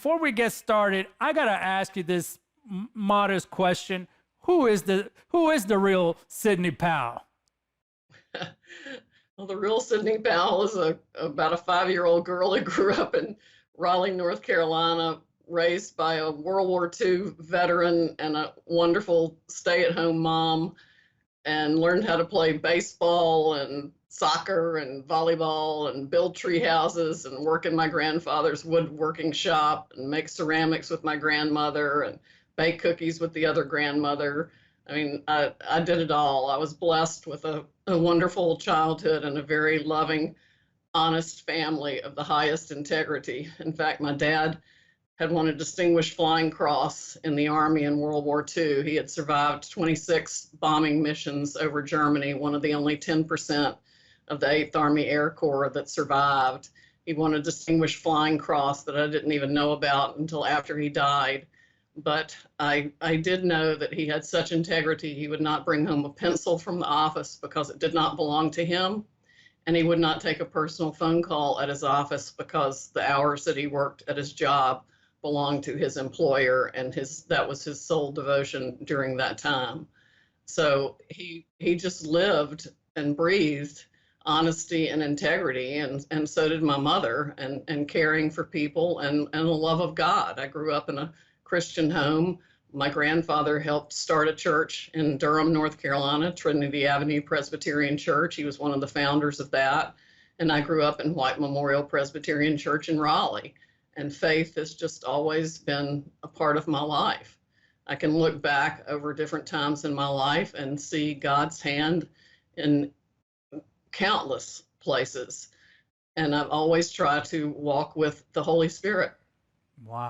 before we get started, I got to ask you this modest question. Who is the real Sidney Powell? Well, the real Sidney Powell is about a 5-year-old girl who grew up in Raleigh, North Carolina, raised by a World War II veteran and a wonderful stay-at-home mom, and learned how to play baseball and soccer and volleyball and build tree houses and work in my grandfather's woodworking shop and make ceramics with my grandmother and bake cookies with the other grandmother. I mean, I did it all. I was blessed with a wonderful childhood and a very loving, honest family of the highest integrity. In fact, my dad had won a Distinguished Flying Cross in the Army in World War II. He had survived 26 bombing missions over Germany, one of the only 10% of the 8th Army Air Corps that survived. He won a Distinguished Flying Cross that I didn't even know about until after he died. But I did know that he had such integrity, he would not bring home a pencil from the office because it did not belong to him. And he would not take a personal phone call at his office because the hours that he worked at his job belonged to his employer, and that was his sole devotion during that time. So he just lived and breathed honesty and integrity, and so did my mother, and caring for people and the love of God. I grew up in a Christian home. My grandfather helped start a church in Durham, North Carolina, Trinity Avenue Presbyterian Church. He was one of the founders of that. And I grew up in White Memorial Presbyterian Church in Raleigh. And faith has just always been a part of my life. I can look back over different times in my life and see God's hand in countless places. And I've always tried to walk with the Holy Spirit. Wow.